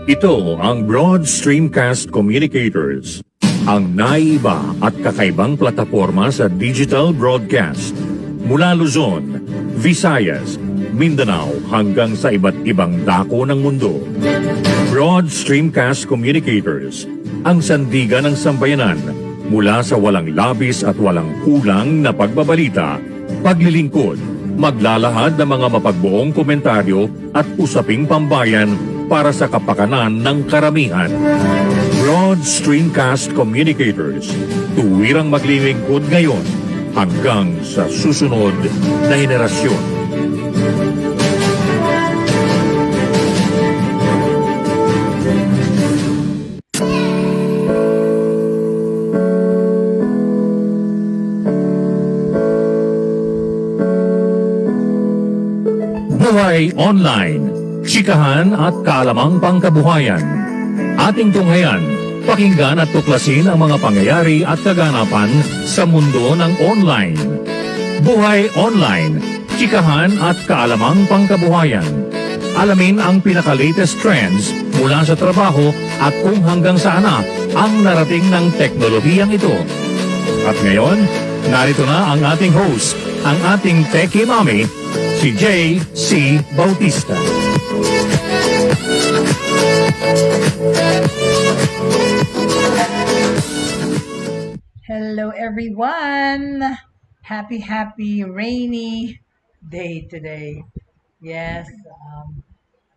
Ito ang Broad Stream Cast Communicators, ang naiiba at kakaibang plataporma sa digital broadcast. Mula Luzon, Visayas, Mindanao hanggang sa iba't ibang dako ng mundo. Broad Stream Cast Communicators, ang sandigan ng sambayanan mula sa walang labis at walang kulang na pagbabalita, paglilingkod, maglalahad ng mga mapagbuong komentaryo at usaping pambayan para sa kapakanan ng karamihan. Broad Stream Cast Communicators, tuwirang maglilingkod ngayon hanggang sa susunod na henerasyon. Buhay Online, Chikahan at kaalamang pangkabuhayan. Ating tunghayan, pakinggan at tuklasin ang mga pangyayari at kaganapan sa mundo ng online. Buhay Online, Chikahan at kaalamang pangkabuhayan. Alamin ang pinaka-latest trends mula sa trabaho at kung hanggang saan na ang narating ng teknolohiyang ito. At ngayon, narito na ang ating host, ang ating Techiemommy, si Jaye C. Bautista. Hello everyone! Happy rainy day today. Yes,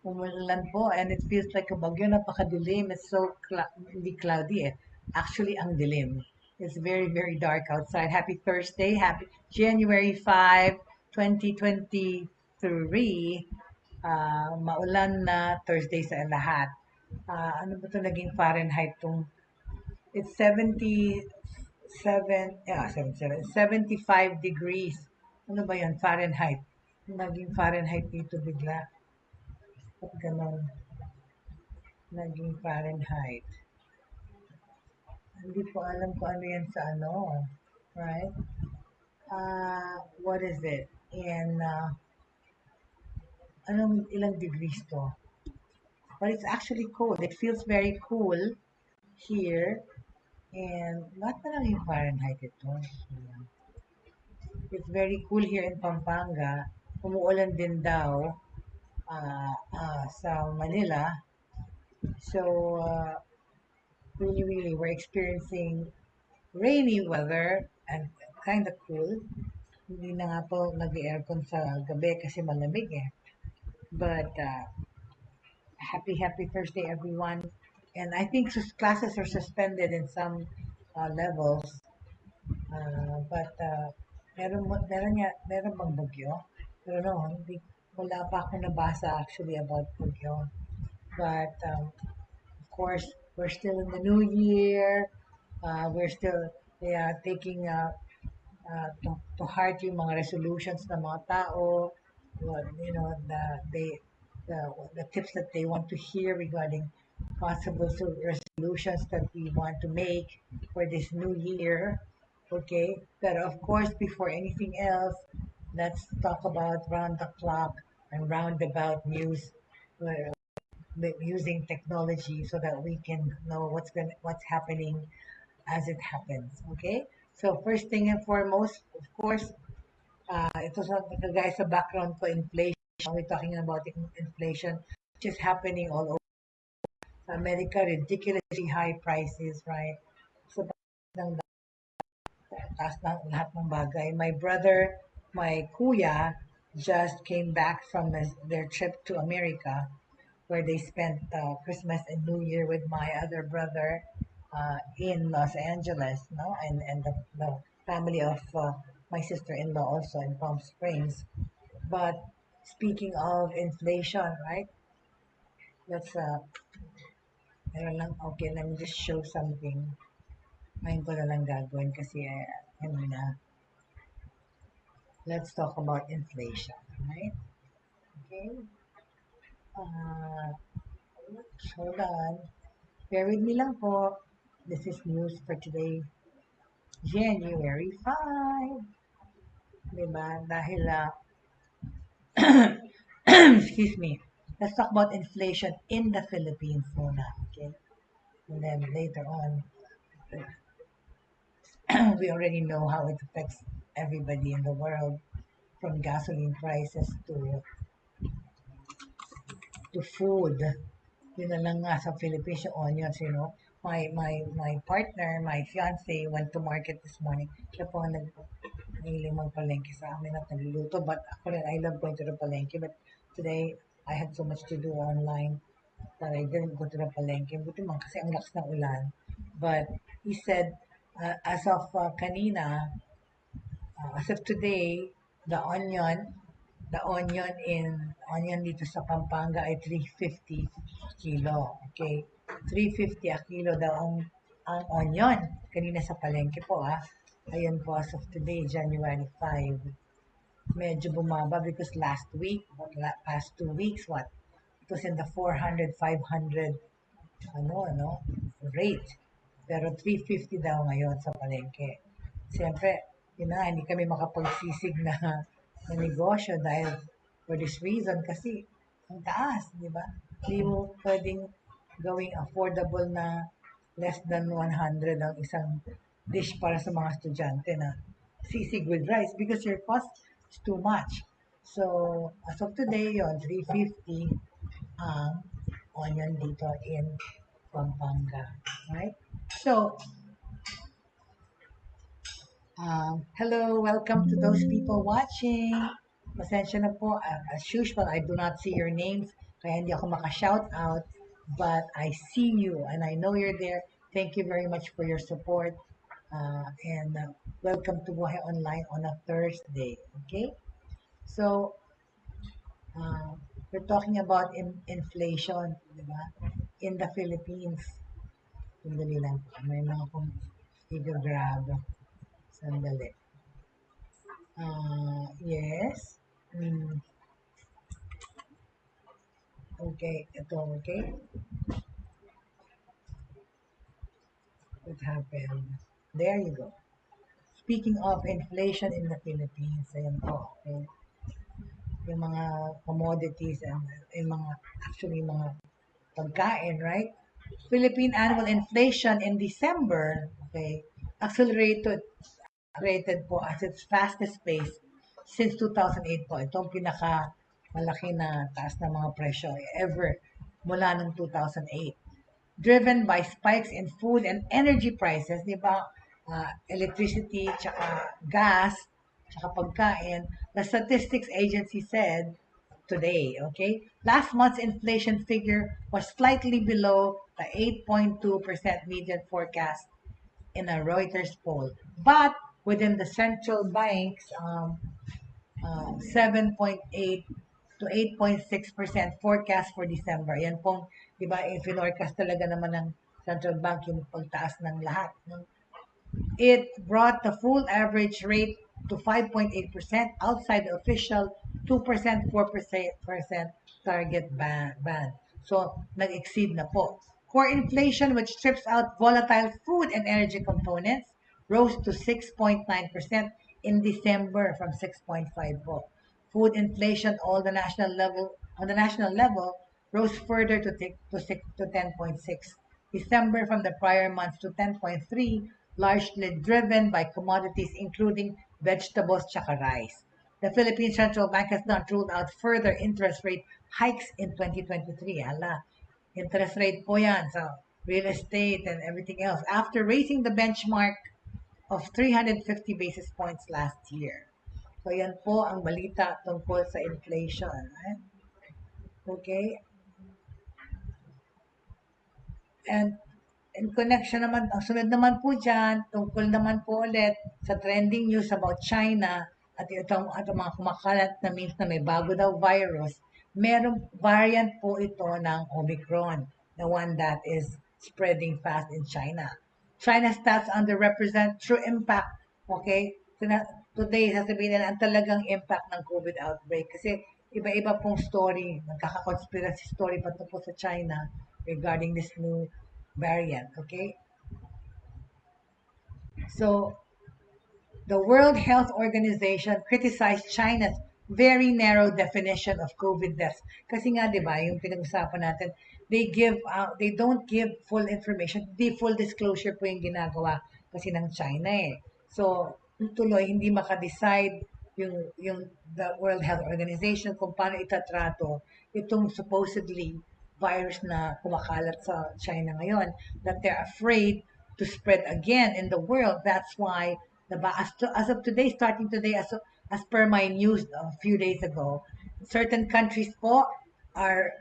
umulan po and it feels like a bagyo, napakadilim. It's so hindi cloudy eh. Actually, ang dilim. It's very dark outside. Happy Thursday, happy January 5, 2023. Maulan na Thursday sa lahat. Ano ba ito naging Fahrenheit tong? It's 75 degrees. Ano ba yan? Fahrenheit. Naging Fahrenheit dito bigla. At ganun. Naging Fahrenheit. Hindi po alam kung ano yan sa ano. Right? What is it? And anong ilang degrees to? But it's actually cold. It feels very cool here. And not na lang yung Fahrenheit ito. It's very cool here in Pampanga. Umuulan din daw sa Manila. So, really, we're experiencing rainy weather and kind of cool. Hindi na nga po nag-aircon sa gabi kasi malamig eh. But, happy Thursday everyone. And I think classes are suspended in some levels. But meron bang bagyo? Pero no, wala pa ako nabasa actually about bagyo. But of course, we're still in the new year. We're still taking to heart yung mga resolutions ng mga tao. The tips that they want to hear regarding possible resolutions that we want to make for this new year. Okay, but of course, before anything else, let's talk about round the clock and roundabout news using technology so that we can know what's happening as it happens. Okay, so first thing and foremost, of course, ito sa guys sa background ko, inflation. We're talking about inflation, which is happening all over America, ridiculously high prices, right? So, taas na lahat ng bagay. My brother, my kuya, just came back from their trip to America, where they spent Christmas and New Year with my other brother in Los Angeles, no? And the family of my sister-in-law also in Palm Springs. But speaking of inflation, right? Let's okay, let me just show something. Ngayon ko na lang gagawin kasi let's talk about inflation, right? Okay. Hold on. Bear with me lang po. This is news for today, January 5. Diba? Dahil Excuse me. Let's talk about inflation in the Philippines muna, okay? And then later on, we already know how it affects everybody in the world, from gasoline prices to food. Yun na lang nga sa Philippines, yung onions, you know. My partner, my fiance went to market this morning. Siya po ang nahiling magpalengke sa amin at nagluluto. But ako rin, I love going to the palengke. But today, I had so much to do online that I didn't go to the palengke. Buti man kasi ang lakas ng ulan. But he said, as of kanina, as of today, the onion dito sa Pampanga ay 350 kilo. Okay? 350 a kilo daw ang onion. Kanina sa palengke po Ayun po, as of today, January 5. Medyo bumaba because last week, past 2 weeks, it was in the 400, 500, rate. Pero 350 daw ngayon sa palengke. Siyempre, hindi kami makapagsisig na negosyo dahil for this reason kasi ang taas, di ba? Hindi mo pwedeng gawing affordable na less than 100 ang isang dish para sa mga estudyante na sisig with rice because your cost is too much. So, as of today, 350 ang onion dito in Pampanga. Right? So, hello, welcome to those people watching. Pasensya na po, as usual, I do not see your names, kaya hindi ako maka-shout out, but I see you and I know you're there. Thank you very much for your support and welcome to Buhay Online on a Thursday, okay? So, we're talking about inflation, di ba? In the Philippines. Sandali lang po, may mga kong i-grab. Sandali. Yes. Okay, ito, okay. What happened? There you go. Speaking of inflation in the Philippines, ayan po, okay. Yung mga commodities and yung mga pagkain, right? Philippine annual inflation in December, okay, accelerated po at its fastest pace since 2008 po. Ito ang pinaka-malaki na taas ng mga presyo ever mula ng 2008. Driven by spikes in food and energy prices, di ba? Electricity, tsaka gas, tsaka pagkain. The Statistics Agency said today, okay? Last month's inflation figure was slightly below the 8.2% median forecast in a Reuters poll, but within the central bank's 7.8 to 8.6% forecast for December. Yan pong, di ba, forecast talaga naman ng central bank yung pagtaas ng lahat. It brought the full average rate to 5.8% outside the official 2%, 4% target band. So, nag-exceed na po. Core inflation, which strips out volatile food and energy components, rose to 6.9% in December from 6.5 po. Food inflation on the national level rose further to 10.6. December from the prior month to 10.3, largely driven by commodities including vegetables tsaka rice. The Philippine Central Bank has not ruled out further interest rate hikes in 2023. Interest rate po yan sa real estate and everything else after raising the benchmark of 350 basis points last year. So yan po ang balita tungkol sa inflation. Okay? And in connection naman, ang sunod naman po dyan, tungkol naman po ulit sa trending news about China at itong mga kumakalat na means na may bago daw virus, merong variant po ito ng Omicron, the one that is spreading fast in China. China's stats underrepresent true impact, okay? Today, sasabihin nila ang talagang impact ng COVID outbreak kasi iba-iba pong story, nagkaka-conspiracy story patungkol sa China regarding this new variant, okay? So, the World Health Organization criticized China's very narrow definition of COVID deaths. Kasi nga, di ba, yung pinag-usapan natin, they don't give full information. Di full disclosure po yung ginagawa kasi ng China eh. So, tuloy, hindi maka-decide yung the World Health Organization kung paano itatrato itong supposedly virus na kumakalat sa China ngayon, that they're afraid to spread again in the world. That's why, as of today, starting today, as per my news a few days ago, certain countries po are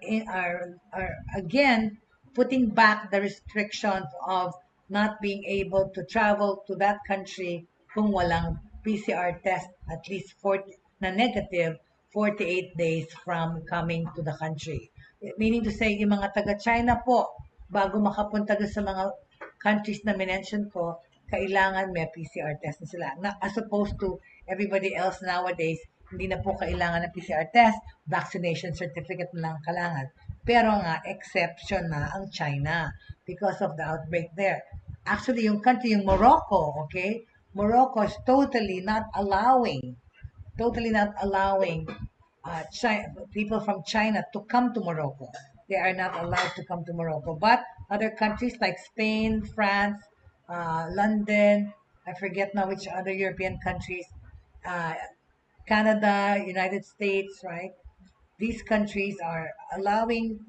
again putting back the restrictions of not being able to travel to that country kung walang PCR test at least 40 na negative 48 days from coming to the country. Meaning to say, yung mga taga-China po, bago makapunta doon sa mga countries na minention ko, kailangan may PCR test na sila. As opposed to everybody else nowadays, hindi na po kailangan ng PCR test, vaccination certificate na lang kailangan. Pero nga, exception na ang China because of the outbreak there. Actually, yung country, yung Morocco, okay? Morocco is totally not allowing people from China to come to Morocco. They are not allowed to come to Morocco. But other countries like Spain, France, London, I forget now which other European countries, Canada, United States, right? These countries are allowing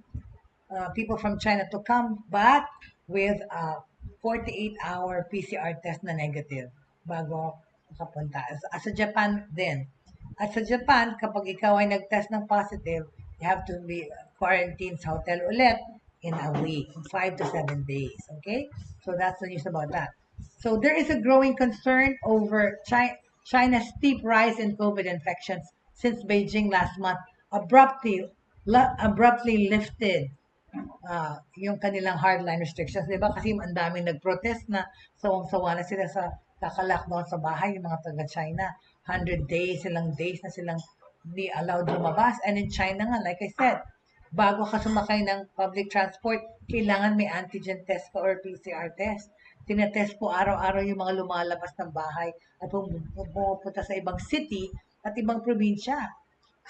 people from China to come, but with a 48-hour PCR test na negative bago makapunta. As sa Japan din. At sa Japan, kapag ikaw ay nag-test ng positive, you have to be quarantined sa hotel ulit in a week, 5 to 7 days. Okay? So that's the news about that. So there is a growing concern over China's steep rise in COVID infections since Beijing last month abruptly lifted yung kanilang hardline restrictions. Diba? Kasi ang daming nag-protest na sawang-sawa na sila sa kaka-lockdown sa bahay, yung mga taga-China. 100 days na silang hindi allowed lumabas. And in China nga, like I said, bago ka sumakay ng public transport, kailangan may antigen test ka or PCR test. Tinetest po araw-araw yung mga lumalabas ng bahay at pumupunta sa ibang city at ibang probinsya.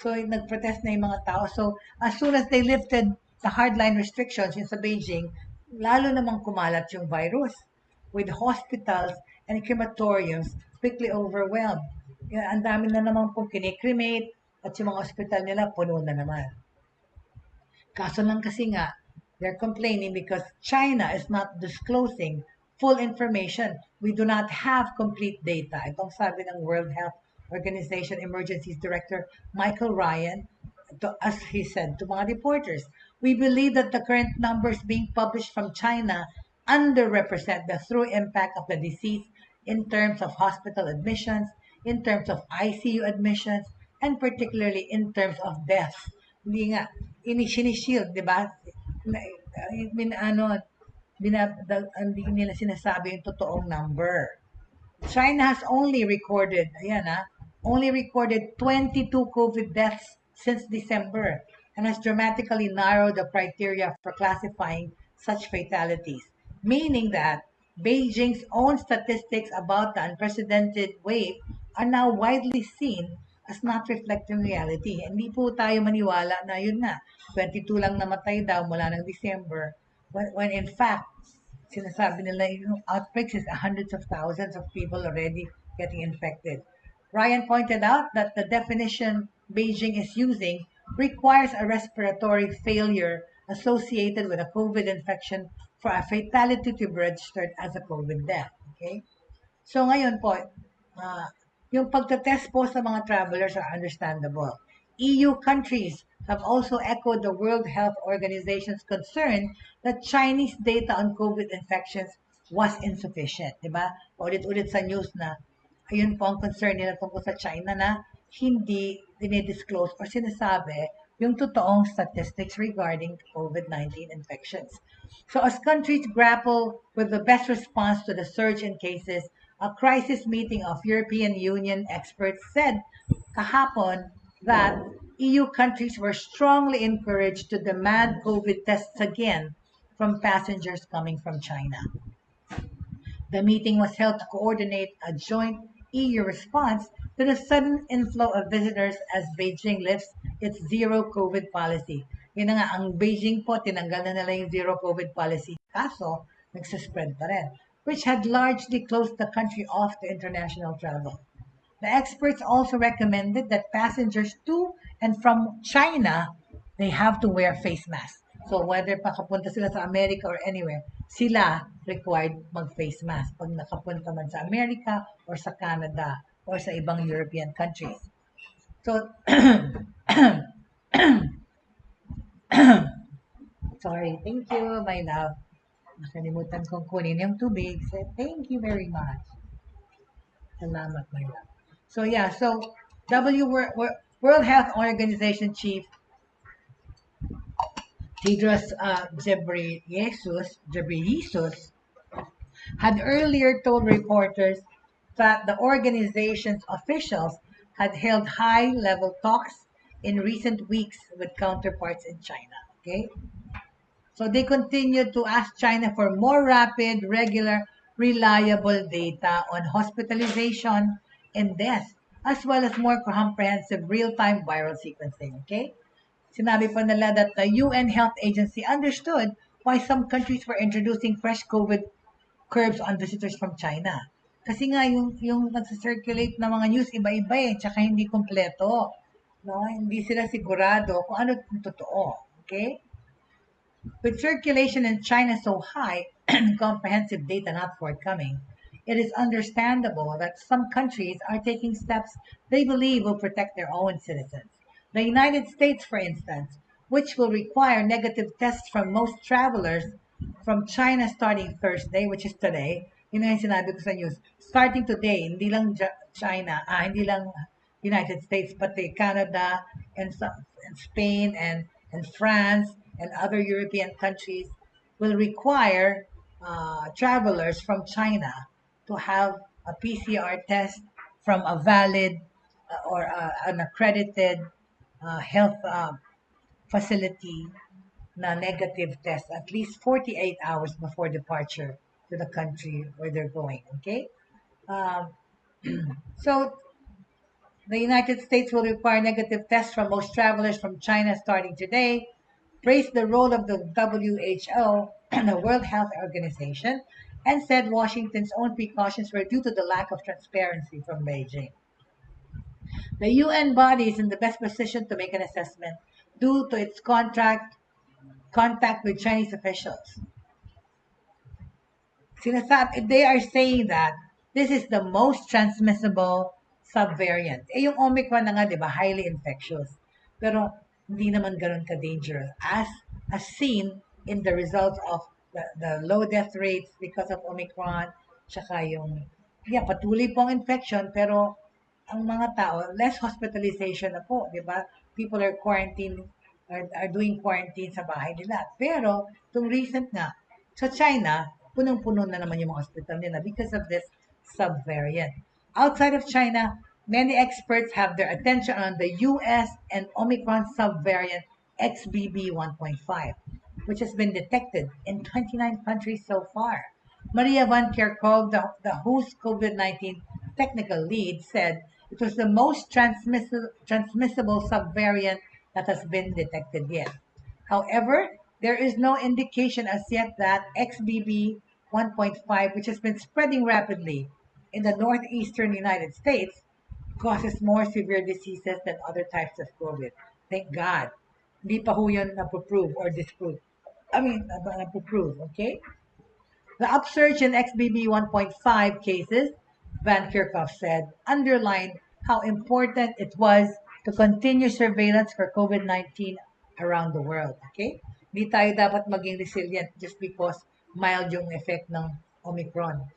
So, nag-protest na yung mga tao. So, as soon as they lifted the hardline restrictions in sa Beijing, lalo namang kumalat yung virus with hospitals and crematoriums quickly overwhelmed. Ang dami na naman pong kinikremate at yung mga hospital nila puno na naman. Kaso lang kasi nga, they're complaining because China is not disclosing full information. We do not have complete data. Itong sabi ng World Health Organization Emergencies Director Michael Ryan, as he said to mga reporters, we believe that the current numbers being published from China underrepresent the true impact of the disease in terms of hospital admissions, in terms of ICU admissions, and particularly in terms of deaths. Hindi nga, sinishield, di ba? Hindi nila sinasabi yung totoong number. China has only recorded 22 COVID deaths since December and has dramatically narrowed the criteria for classifying such fatalities, meaning that Beijing's own statistics about the unprecedented wave are now widely seen as not reflecting reality. Hindi po tayo maniwala na yun na, 22 lang namatay daw mula ng December, when in fact, sinasabi nila yung outbreaks is hundreds of thousands of people already getting infected. Ryan pointed out that the definition Beijing is using requires a respiratory failure associated with a COVID infection for a fatality to be registered as a COVID death. Okay? So ngayon po, yung pagtatest po sa mga travelers are understandable. EU countries have also echoed the World Health Organization's concern that Chinese data on COVID infections was insufficient. Diba? Ulit-ulit sa news na ayun po ang concern nila tungkol sa China na hindi dinidisclose o sinasabi yung totoong statistics regarding COVID-19 infections. So as countries grapple with the best response to the surge in cases, a crisis meeting of European Union experts said kahapon that EU countries were strongly encouraged to demand COVID tests again from passengers coming from China. The meeting was held to coordinate a joint EU response to the sudden inflow of visitors as Beijing lifts its zero COVID policy. Yun na nga, ang Beijing po, tinanggal na nila yung zero COVID policy. Kaso, nagsaspread pa rin, which had largely closed the country off to international travel. The experts also recommended that passengers to and from China, they have to wear face masks. So whether pakapunta sila sa America or anywhere, sila required mag-face mask pag nakapunta man sa America or sa Canada or sa ibang European countries. So, sorry, thank you, my love. Nakalimutan kong kunin yung tubig. So, thank you very much. Salamat, my love. So yeah, so World Health Organization Chief Tedros Ghebreyesus had earlier told reporters that the organization's officials had held high-level talks in recent weeks with counterparts in China. Okay, so they continued to ask China for more rapid, regular, reliable data on hospitalization and death, as well as more comprehensive real-time viral sequencing. Okay. Sinabi pa nila that the UN Health Agency understood why some countries were introducing fresh COVID curbs on visitors from China. Kasi nga, yung nagsa-circulate na mga news, iba-iba tsaka hindi kompleto. No? Hindi sila sigurado kung ano yung totoo. Okay? With circulation in China so high and comprehensive data not forthcoming, it is understandable that some countries are taking steps they believe will protect their own citizens. The United States, for instance, which will require negative tests from most travelers from China starting Thursday, which is today. Yun yung sinabi ko sa news. Starting today, hindi lang China, hindi lang United States, pati Canada and Spain and France and other European countries will require travelers from China to have a PCR test from a valid or an accredited health facility na negative test at least 48 hours before departure to the country where they're going. Okay? So, the United States will require negative tests from most travelers from China starting today, praised the role of the WHO and the World Health Organization, and said Washington's own precautions were due to the lack of transparency from Beijing. The UN body is in the best position to make an assessment due to its contact with Chinese officials. They are saying that this is the most transmissible subvariant. Yung Omicron na nga, di ba, highly infectious. Pero hindi naman ganun ka-dangerous as seen in the results of the low death rates because of Omicron, tsaka yung, patuloy pong infection, pero ang mga tao, less hospitalization na po, di ba? People are doing quarantine sa bahay nila. Pero, itong recent nga, sa China, punong-puno na naman yung mga hospital nila because of this subvariant. Outside of China, many experts have their attention on the US and Omicron subvariant XBB 1.5, which has been detected in 29 countries so far. Maria Van Kerkhove, the WHO's COVID-19 technical lead, said it was the most transmissible subvariant that has been detected yet. However, there is no indication as yet that XBB 1.5, which has been spreading rapidly in the northeastern United States, causes more severe diseases than other types of COVID. Thank God. Hindi pa ho yun napoprove or disprove. Napoprove, okay? The upsurge in XBB 1.5 cases, Van Kerkhove said, underlined how important it was to continue surveillance for COVID-19 around the world. Okay? Hindi tayo dapat maging resilient just because mild yung effect ng Omicron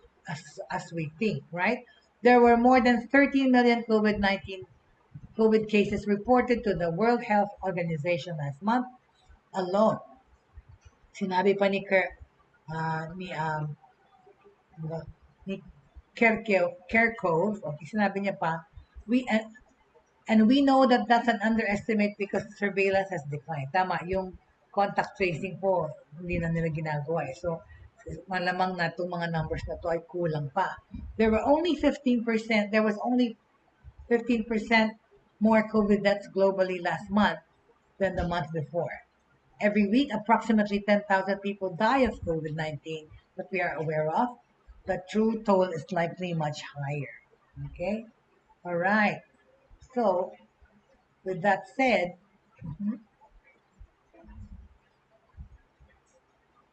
as we think, right? There were more than 13 million COVID cases reported to the World Health Organization last month alone. Sinabi pa ni Kerkhove, okay, sinabi niya pa, we know that that's an underestimate because surveillance has declined. Tama, yung contact tracing po, hindi na nila ginagawa. So, malamang na itong mga numbers na to ay kulang pa. There was only 15% more COVID deaths globally last month than the month before. Every week, approximately 10,000 people die of COVID-19 that we are aware of. The true toll is likely much higher. Okay? All right. So, with that said,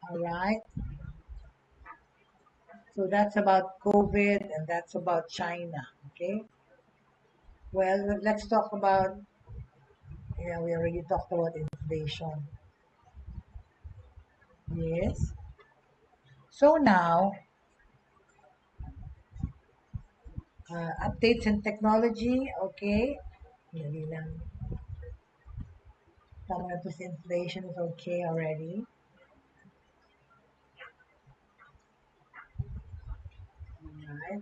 all right. So that's about COVID and that's about China. Okay. Well, let's talk about, yeah, we already talked about inflation. Yes. So now, updates in technology. Okay. Dali lang. Tama na to, inflation is okay already. All right.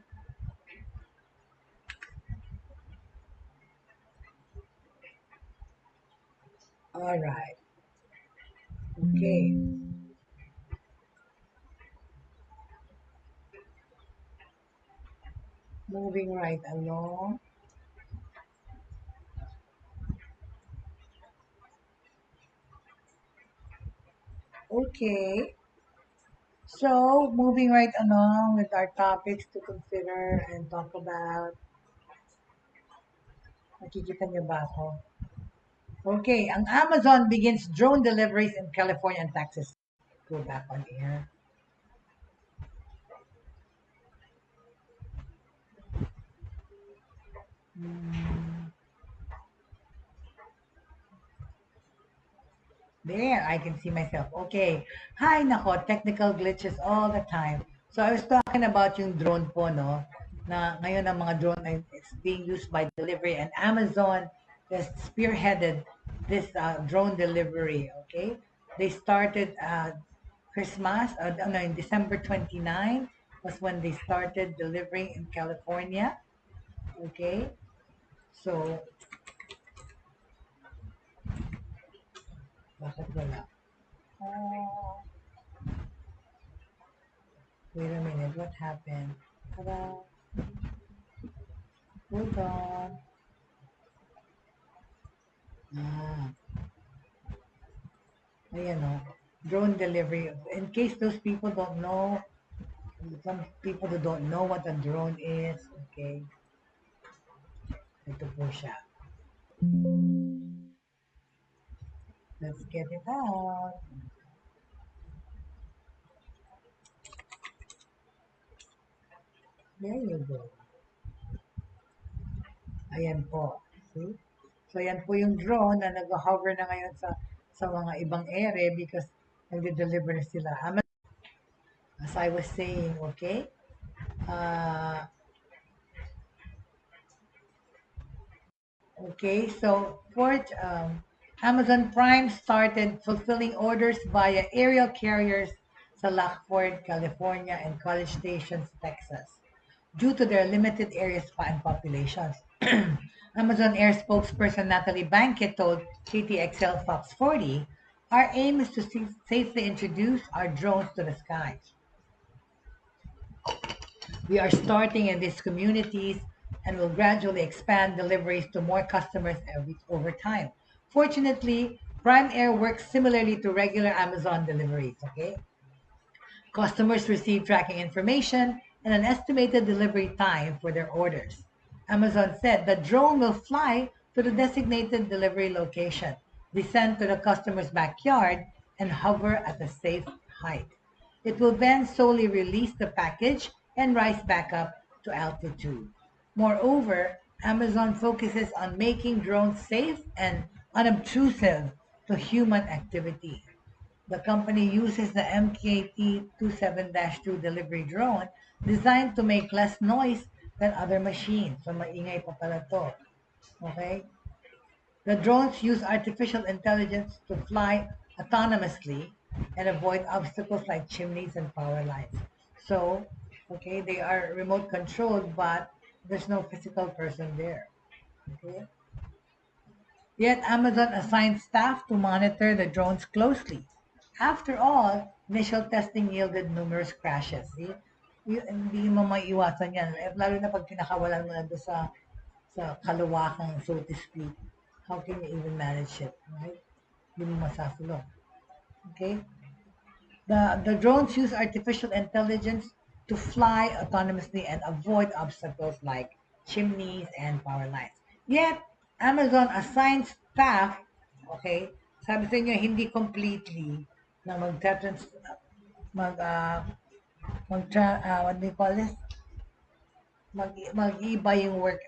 All right. Okay. Moving right along. Okay. So, moving right along with our topics to consider and talk about. Nakikita niyo ba ako? Okay, ang Amazon begins drone deliveries in California and Texas. Go back on air. There, I can see myself. Okay. Hi, nako, technical glitches all the time. So I was talking about yung drone po, no? Na ngayon ang mga drone ay it's being used by delivery and Amazon has spearheaded this drone delivery, okay? They started Christmas, no, in December 29 was when they started delivering in California, okay? So, bakit wala? Oh, wait a minute, what happened? Ta-da! Hold on. Ah, ayan o. Drone delivery. In case those people don't know, some people who don't know what a drone is, okay, ito po siya. Let's get it out. There you go. Ayan po. See? So, ayan po yung drone na nag-hover na ngayon sa mga ibang ere because nag-deliver na sila. As I was saying, okay? Uh, okay, so Amazon Prime started fulfilling orders via aerial carriers sa Lockport, California, and College Station, Texas, due to their limited area and populations. Amazon Air spokesperson Natalie Bankett told KTXL Fox 40, "Our aim is to safely introduce our drones to the skies. We are starting in these communities and will gradually expand deliveries to more customers over time. Fortunately, Prime Air works similarly to regular Amazon deliveries, okay? Customers receive tracking information and an estimated delivery time for their orders. Amazon said the drone will fly to the designated delivery location, descend to the customer's backyard, and hover at a safe height. It will then slowly release the package and rise back up to altitude. Moreover, Amazon focuses on making drones safe and unobtrusive to human activity. The company uses the MKT-27-2 delivery drone designed to make less noise than other machines. So maingay pa pala to. Okay? The drones use artificial intelligence to fly autonomously and avoid obstacles like chimneys and power lines. So, okay, they are remote controlled, but there's no physical person there. Okay? Yet Amazon assigned staff to monitor the drones closely. After all, initial testing yielded numerous crashes. See? Hindi mo maiiwasan yan. Lalo na pag pinakawalan mo na doon sa kalawakan, so to speak, how can you even manage it, right? Hindi mo masasulong. Okay? The drones use artificial intelligence to fly autonomously and avoid obstacles like chimneys and power lines. Yet, Amazon assigns staff, okay, sabi sa inyo, hindi completely na mag, what do you call this? Mag-iba yung work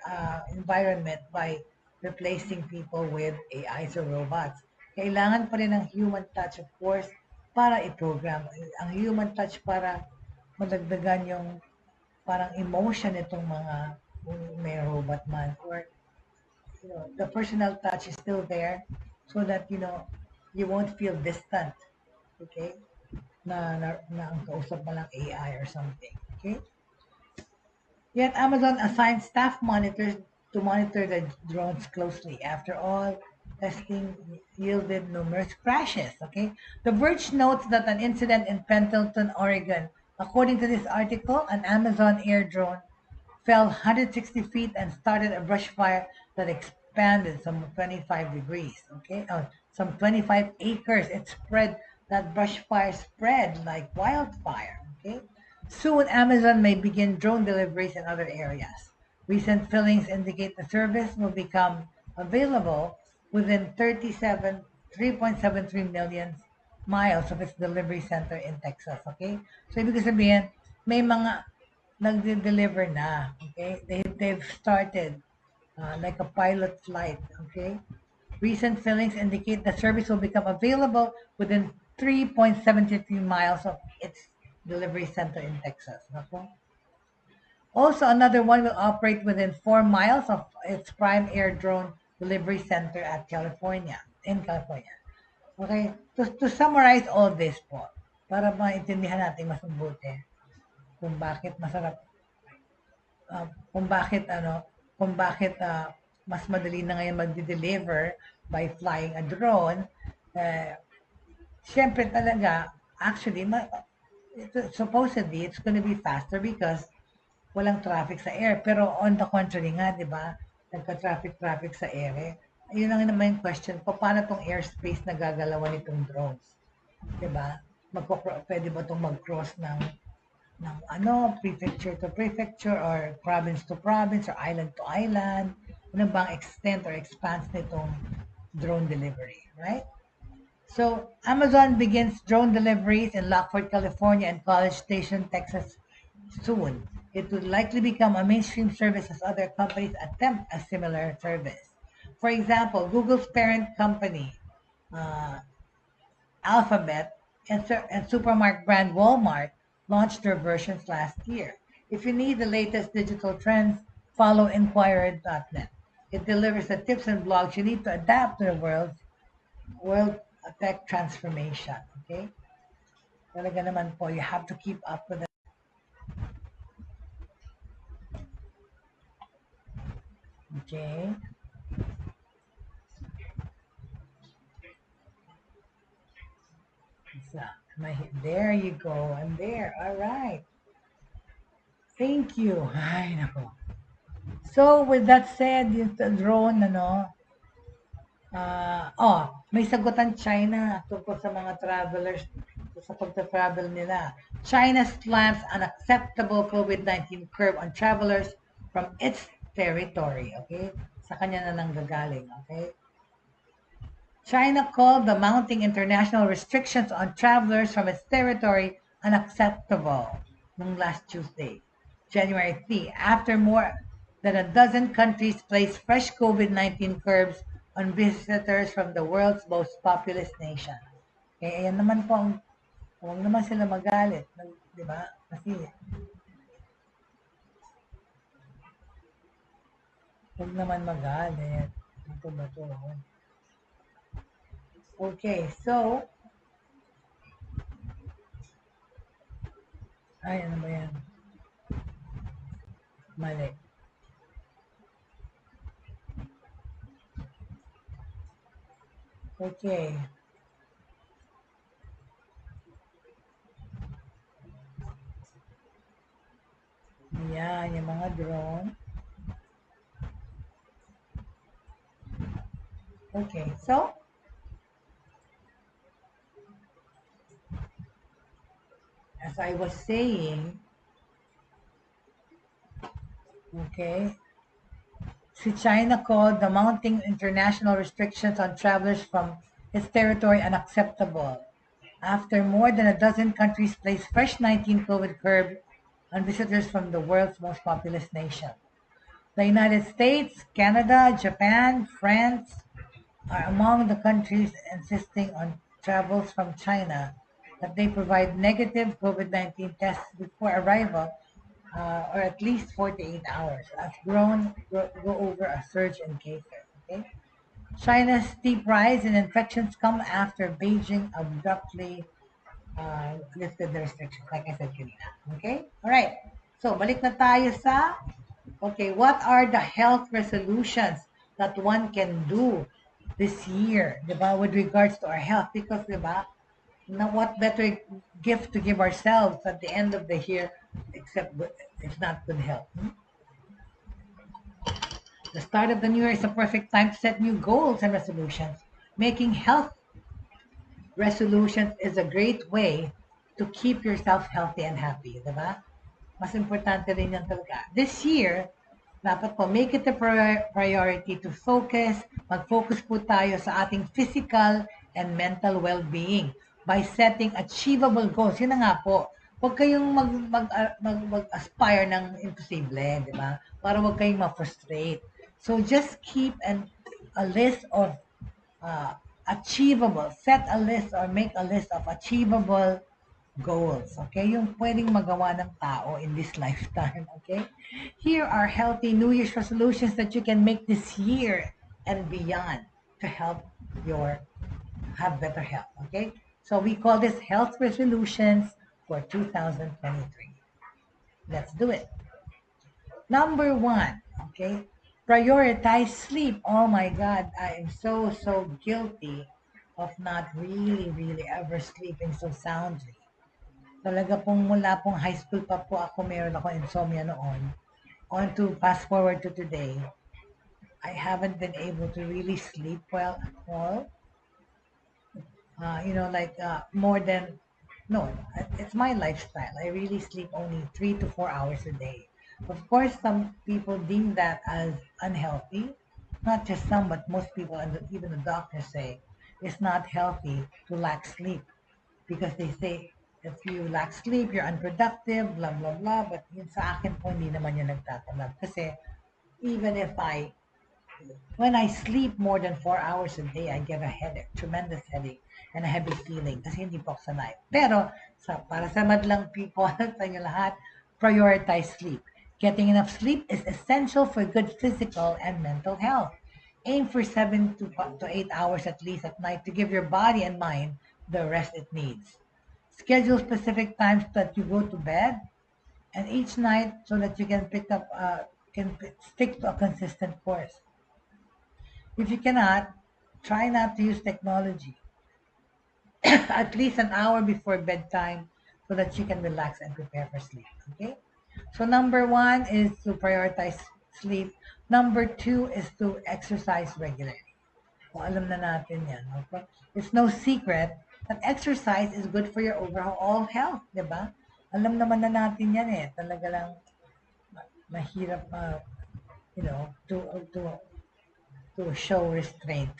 environment by replacing people with AIs or robots. Kailangan pa rin ng human touch, of course, para i-program. Ang human touch para madagdagan yung parang emotion itong mga kung may robot man, or the personal touch is still there so that you won't feel distant, okay, na ang kausap mo lang AI or something, okay. Yet Amazon assigned staff monitors to monitor the drones closely. After all, testing yielded numerous crashes. Okay, The Verge notes that an incident in Pendleton, Oregon, according to this article, an Amazon air drone fell 160 feet and started a brush fire that expanded some 25 degrees. Okay, some 25 acres. That brush fire spread like wildfire. Okay. Soon, Amazon may begin drone deliveries in other areas. Recent fillings indicate the service will become available within 3.73 million miles of its delivery center in Texas. Okay? So, ibig sabihin, may mga nagde-deliver na. Okay? They've started like a pilot flight. Okay? Recent fillings indicate the service will become available within 3.73 miles of its delivery center in Texas. Okay? Also, another one will operate within 4 miles of its prime air drone delivery center in California. Okay? To summarize all this po, para maintindihan natin mas mabuti kung bakit masarap, kung bakit mas madali na ngayon mag-deliver by flying a drone. Siyempre talaga, actually, supposedly, it's gonna be faster because walang traffic sa air. Pero on the contrary nga, di ba, nagka-traffic sa air eh. Yun lang naman yung question ko, paano tong airspace na gagalawan nitong drones? Di ba? Pwede ba itong mag-cross ng prefecture to prefecture or province to province or island to island? Ano bang extent or expanse nitong drone delivery, right? So, Amazon begins drone deliveries in Lockport, California and College Station, Texas soon. It would likely become a mainstream service as other companies attempt a similar service. For example, Google's parent company, Alphabet, and supermarket brand Walmart launched their versions last year. If you need the latest digital trends, follow Inquirer.net. It delivers the tips and blogs you need to adapt to the world tech transformation. Okay? Talaga naman po, you have to keep up with it. Okay. So, there you go. I'm there. All right. Thank you. Ay, nako. So, with that said, yung drone, may sagutan China tungkol sa mga travelers sa pagta-travel nila. China slams an acceptable COVID-19 curve on travelers from its territory. Okay? Sa kanya na nanggagaling. Okay? China called the mounting international restrictions on travelers from its territory unacceptable last Tuesday, January 3, after more than a dozen countries placed fresh COVID-19 curbs on visitors from the world's most populous nation. Ayan naman po, huwag naman sila magalit, di ba? Kasi, huwag naman magalit. Ito ba ito? Okay, so, ano ba yan? Mali. Okay. Yan, yung mga drone. Okay, so as I was saying, okay, see, China called the mounting international restrictions on travelers from its territory unacceptable after more than a dozen countries placed fresh 19 COVID curb on visitors from the world's most populous nation. The United States, Canada, Japan, France are among the countries insisting on travels from China that they provide negative COVID-19 tests before arrival or at least 48 hours as go over a surge in cases. Okay? China's steep rise in infections come after Beijing abruptly lifted the restrictions, like I said kanina. Okay? All right. So, balik na tayo sa, okay, what are the health resolutions that one can do this year, di ba, with regards to our health? Because, di ba, now what better gift to give ourselves at the end of the year except if not good health? The start of the new year is a perfect time to set new goals and resolutions. Making health resolutions is a great way to keep yourself healthy and happy, di ba? Mas importante rin yan talaga. This year, dapat po, make it a priority to focus. Mag-focus po tayo sa ating physical and mental well-being by setting achievable goals. Yun na nga po. Huwag kayong mag-aspire ng imposible, di ba? Para huwag kayong ma-frustrate. So just keep a list of achievable, set a list or make a list of achievable goals, okay? Yung pwedeng magawa ng tao in this lifetime, okay? Here are healthy New Year's resolutions that you can make this year and beyond to help have better health, okay? So we call this health resolutions for 2023. Let's do it. Number 1, okay? Prioritize sleep. Oh my God, I am so guilty of not really ever sleeping so soundly. Talaga pong mula pong high school pa po ako, meron ako insomnia noon. On to fast forward to today, I haven't been able to really sleep well at all. More than, no, it's my lifestyle. I really sleep only 3 to 4 hours a day. Of course, some people deem that as unhealthy. Not just some, but most people, and even the doctors say, it's not healthy to lack sleep because they say if you lack sleep, you're unproductive, blah, blah, blah. But yun sa akin po, hindi naman yun nagtatanggap. Kasi even if when I sleep more than 4 hours a day, I get a headache, tremendous headache, and a heavy feeling kasi hindi po ako sanay. Pero para sa madlang people, sa inyo lahat, prioritize sleep. Getting enough sleep is essential for good physical and mental health. Aim for 7 to 8 hours at least at night to give your body and mind the rest it needs. Schedule specific times that you go to bed and each night so that you can stick to a consistent course. If you cannot, try not to use technology at least an hour before bedtime so that you can relax and prepare for sleep. Okay? So number 1 is to prioritize sleep. Number 2 is to exercise regularly. O, alam na natin yan. Okay? It's no secret that exercise is good for your overall health, di ba? Alam naman na natin yan eh. Talaga lang mahirap to show restraint.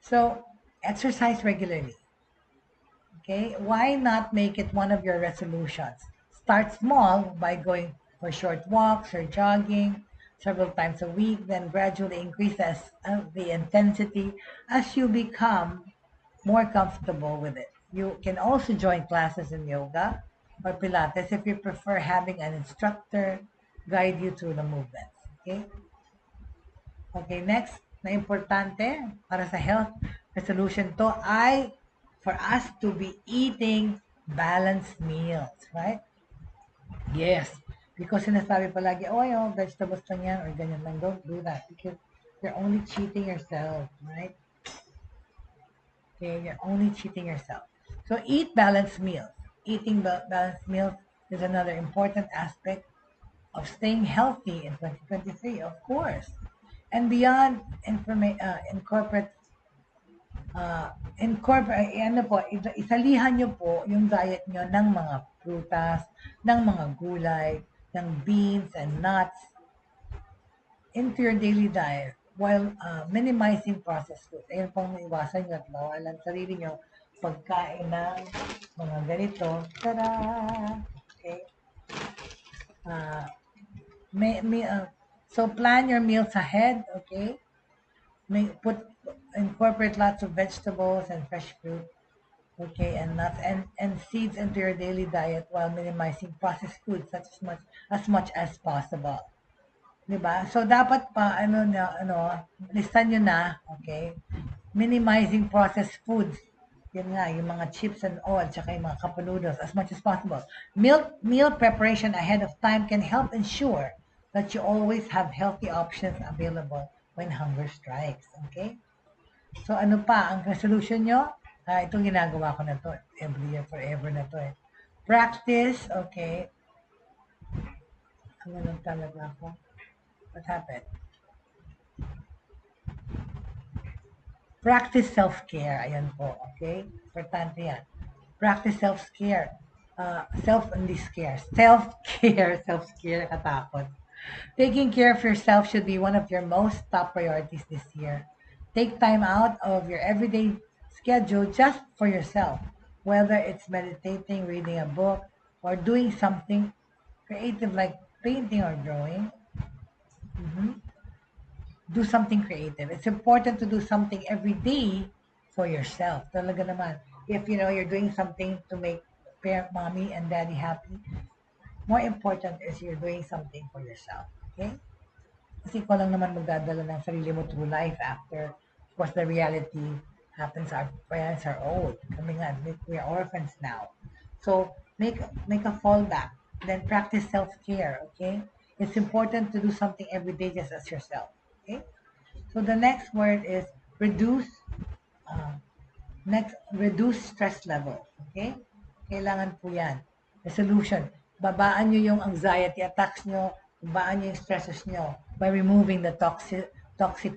So, exercise regularly. Okay? Why not make it one of your resolutions? Start small by going for short walks or jogging several times a week, then gradually increase the intensity as you become more comfortable with it. You can also join classes in yoga or Pilates if you prefer having an instructor guide you through the movements. Okay? Okay, next na importante para sa health resolution to ay for us to be eating balanced meals, right? Yes. Because sinasabi palagi, vegetables lang yan or ganyan lang. Don't do that because you're only cheating yourself, right? Okay, you're only cheating yourself. So eat balanced meals. Eating balanced meals is another important aspect of staying healthy in 2023, of course. And beyond ano po, isalihan nyo po yung diet nyo ng mga prutas, ng mga gulay, ng beans and nuts into your daily diet while minimizing processed food. Ayun pong iwasan nyo at bawalan sarili nyo pagkain ng mga ganito. Tada! Okay. So plan your meals ahead, okay? Incorporate lots of vegetables and fresh fruit, okay, and nuts and seeds into your daily diet while minimizing processed foods as much as possible. Diba? So dapat pa listan nyo na, okay? Minimizing processed foods. Yun nga, yung mga chips and oil, tsaka yung mga cup noodles as much as possible. Meal preparation ahead of time can help ensure that you always have healthy options available when hunger strikes. Okay? So ano pa ang resolution nyo? Itong ginagawa ko na to every year, forever na to eh. Practice, okay. Ano lang talaga ako? What happened? Practice self-care. Ayan po, okay? Importante yan. Practice self-care. Self-care, katakot. Taking care of yourself should be one of your most top priorities this year. Take time out of your everyday schedule just for yourself, whether it's meditating, reading a book, or doing something creative like painting or drawing. Do something creative. It's important to do something every day for yourself. Talaga naman. If you're doing something to make mommy and daddy happy, more important is you're doing something for yourself. Okay? Kasi ikaw lang naman magdadala ng sarili mo through life after, of course, the reality happens. Our parents are old. Kami nga, we are orphans now. So, make a fallback. Then practice self-care, okay? It's important to do something every day just as yourself, okay? So, the next word is reduce. Reduce stress level, okay? Kailangan po yan. Resolution. Babaan nyo yung anxiety attacks nyo, babaan nyo yung stresses nyo by removing the toxic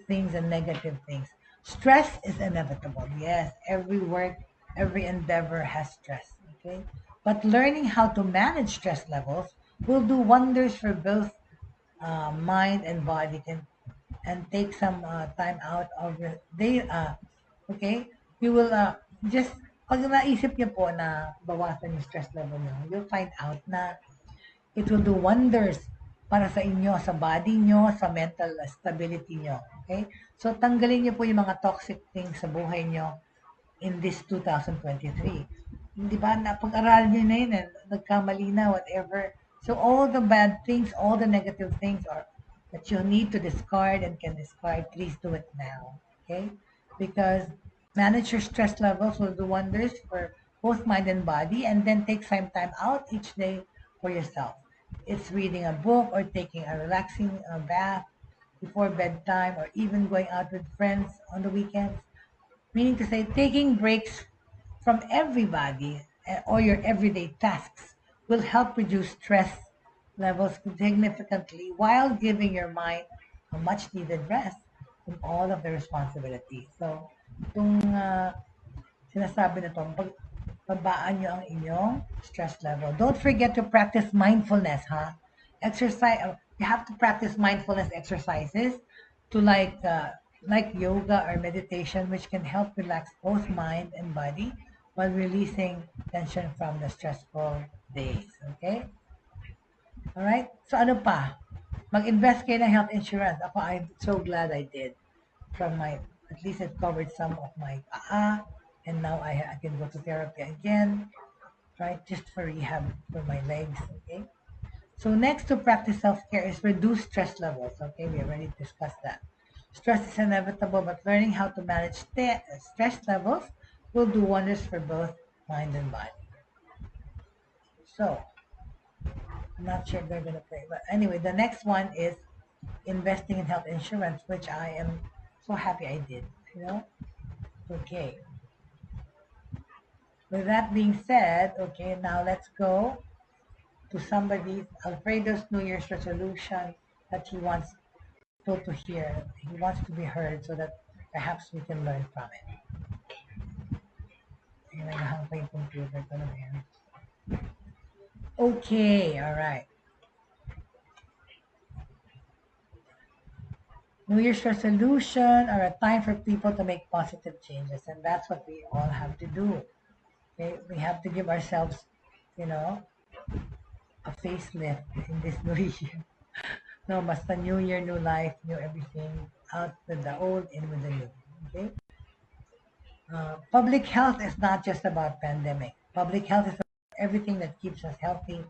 things and negative things. Stress is inevitable. Yes, every work, every endeavor has stress. Okay? But learning how to manage stress levels will do wonders for both mind and body and take some time out of your day. Okay? You will just, pag naisip niyo po na bawasan yung stress level niyo, you'll find out na it will do wonders para sa inyo, sa body nyo, sa mental stability nyo. Okay? So, tanggalin nyo po yung mga toxic things sa buhay nyo in this 2023. Di ba? Napag-aralan nyo na yun, nagkamali na, whatever. So, all the bad things, all the negative things that you need to discard and can discard, please do it now. Okay? Because manage your stress levels will do wonders for both mind and body, and then take some time out each day for yourself. It's reading a book or taking a relaxing bath before bedtime or even going out with friends on the weekends. Meaning to say, taking breaks from everybody or your everyday tasks will help reduce stress levels significantly while giving your mind a much needed rest from all of the responsibilities. So, itong sinasabi na itong babaan nyo ang inyong stress level. Don't forget to practice mindfulness, Exercise. You have to practice mindfulness exercises to like yoga or meditation, which can help relax both mind and body while releasing tension from the stressful days. Okay? Alright? So ano pa? Mag-invest kayo ng health insurance. Ako, I'm so glad I did. At least it covered some of my and now I can go to therapy again, right? Just for rehab for my legs, okay? So next to practice self-care is reduce stress levels, okay? We already discussed that. Stress is inevitable, but learning how to manage stress levels will do wonders for both mind and body. So, I'm not sure if they're going to play, but anyway, the next one is investing in health insurance, which I am so happy I did, Okay. With that being said, okay, now let's go to Alfredo's New Year's resolution that he wants to hear. He wants to be heard so that perhaps we can learn from it. Nagahang pa yung computer ko na yan. Okay, all right. New Year's resolution are a time for people to make positive changes, and that's what we all have to do. Okay, we have to give ourselves, a facelift in this new year. No, basta new year, new life, new everything, out with the old, in with the new. Okay. Public health is not just about pandemic. Public health is about everything that keeps us healthy.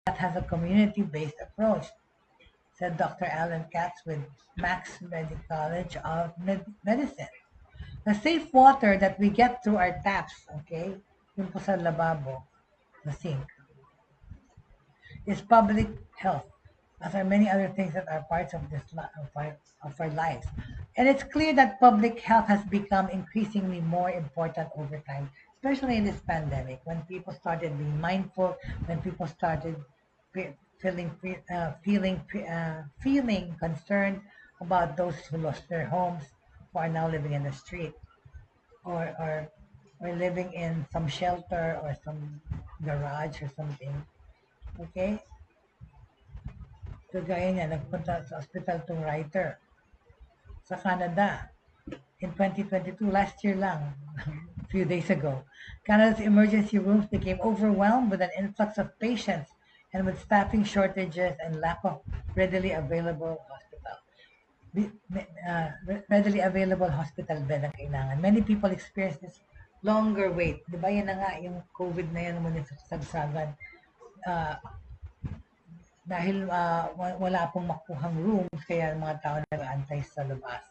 That has a community-based approach, said Dr. Alan Katz with Max Medical College of Medicine. The safe water that we get through our taps, okay, yung po sa lababo, the sink, is public health, as are many other things that are parts of our lives. And it's clear that public health has become increasingly more important over time, especially in this pandemic, when people started being mindful, when people started feeling concerned about those who lost their homes, who are now living in the street, or living in some shelter or some garage or something. Okay? Kagaya niya, nagpunta sa hospital tong writer sa Canada in 2022, last year lang, a few days ago. Canada's emergency rooms became overwhelmed with an influx of patients and with staffing shortages and lack of readily available hospital bed ang kailangan. Many people experience this longer wait. Di ba yan na nga, yung COVID na yan naman yung sagsagan. Dahil wala pong makuhang rooms, kaya mga tao nag-aantay sa labas.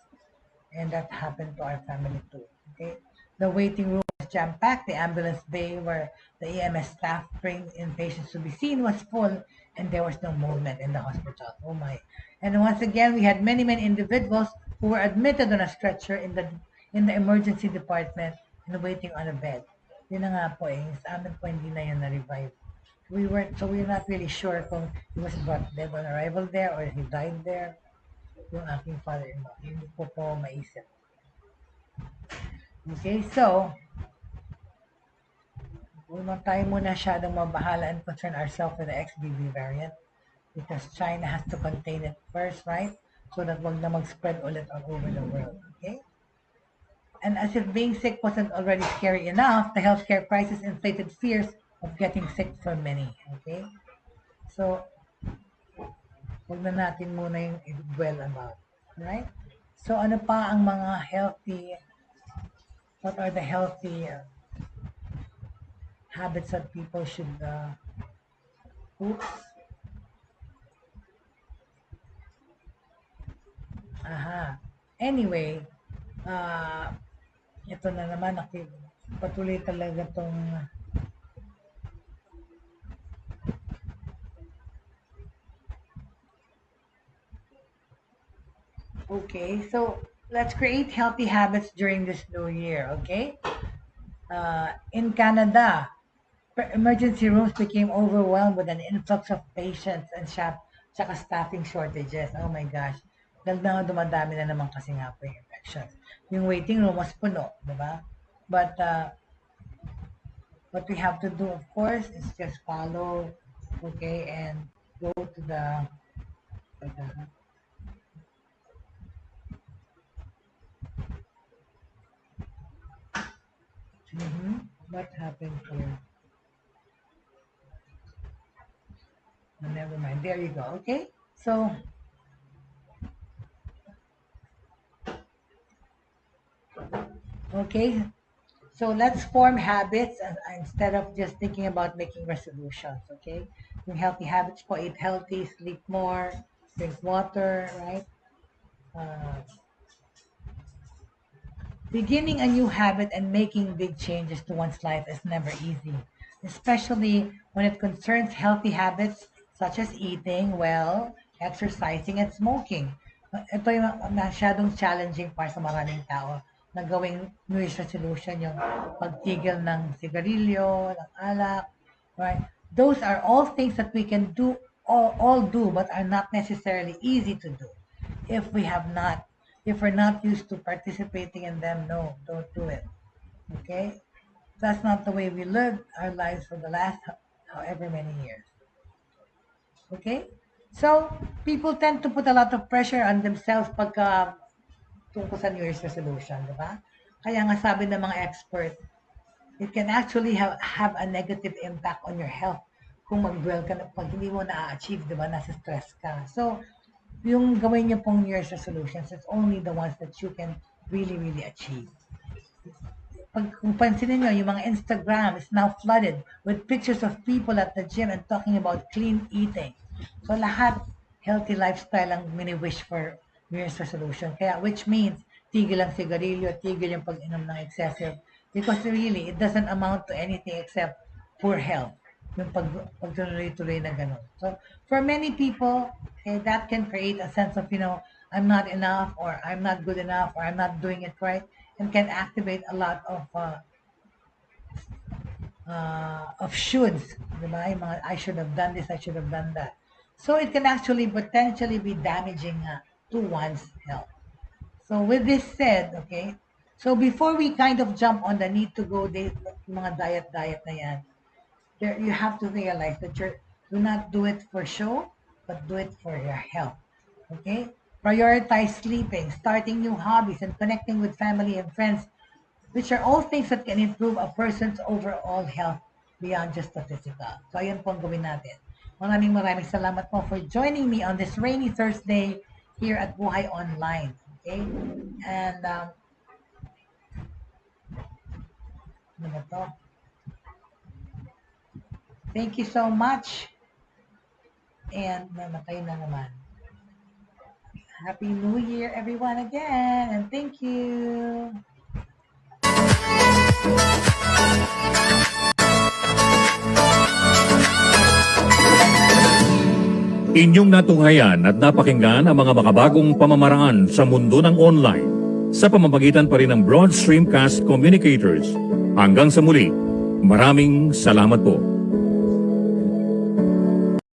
And that happened to our family too. Okay? The waiting room was jam-packed. The ambulance bay where the EMS staff bring in patients to be seen was full, and there was no movement in the hospital. Oh my. And once again, we had many individuals who were admitted on a stretcher in the emergency department and waiting on a bed. Yun na nga po sa amin po hindi na yun na-revive. We're not really sure kung he was brought dead on arrival there or he died there. Yung aking father-in-law. Hindi ko po maisip. Okay, so, huwag tayo muna masyadong mabahala and concern ourselves with the XBB variant because China has to contain it first, right? So that wag na mag-spread ulit all over the world. Okay? And as if being sick wasn't already scary enough, the healthcare crisis inflated fears of getting sick for many. Okay? So, huwag na natin muna yung i-dwell about. Right? So, ano pa ang mga what are the healthy habits that people should, Anyway, ito na naman, patuloy talaga tong okay, so let's create healthy habits during this new year, okay? In Canada, emergency rooms became overwhelmed with an influx of patients and tsaka staffing shortages. Oh my gosh. Dahil na dumadami na naman kasi nga po yung infections. Yung waiting room was puno, di ba? But what we have to do, of course, is just follow, okay, and go to the what happened here? Oh, never mind. There you go. Okay. So, okay. So let's form habits instead of just thinking about making resolutions. Okay. Yung healthy habits po: eat healthy, sleep more, drink water, right? Beginning a new habit and making big changes to one's life is never easy, especially when it concerns healthy habits such as eating well, exercising, and smoking. Ito yung masyadong challenging para sa maraming tao na gawing New Year's resolution, yung pagtigil ng sigarilyo, ng alak, right? Those are all things that we can do, all do, but are not necessarily easy to do. if we're not used to participating in them, no, don't do it. Okay? That's not the way we lived our lives for the last however many years. Okay? So, people tend to put a lot of pressure on themselves pagka tungkol sa New Year's resolution, di ba? Kaya nga sabi ng mga expert, it can actually have a negative impact on your health kung mag-dwell ka na, pag hindi mo na-achieve, di ba, nasa stress ka. So, yung gawin niyo pong New Year's resolutions, it's only the ones that you can really, really achieve. Kung pansinin nyo, yung mga Instagram is now flooded with pictures of people at the gym and talking about clean eating. So lahat, healthy lifestyle ang mini-wish for New Year's resolution. Kaya, which means, tigil ang sigarilyo, tigil yung pag-inom ng excessive. Because really, it doesn't amount to anything except poor health. Yung pagtuloy-tuloy na gano'n. So, for many people, okay, that can create a sense of, I'm not enough, or I'm not good enough, or I'm not doing it right, and can activate a lot of shoulds, diba? Yung mga, I should have done this, I should have done that. So it can actually potentially be damaging to one's health. So with this said, okay, so before we kind of jump on the need to go mga diet na yan, you have to realize that do not do it for show, but do it for your health. Okay? Prioritize sleeping, starting new hobbies, and connecting with family and friends, which are all things that can improve a person's overall health beyond just the physical. So, ayan po ang gawin natin. Maraming salamat po for joining me on this rainy Thursday here at Buhay Online. Okay? And, ano ba to? Thank you so much. And, namatay na naman. Happy New Year, everyone, again. And thank you. Inyong natunghayan at napakinggan ang mga makabagong pamamaraan sa mundo ng online sa pamamagitan pa rin ng Broad Stream Cast Communicators. Hanggang sa muli, maraming salamat po.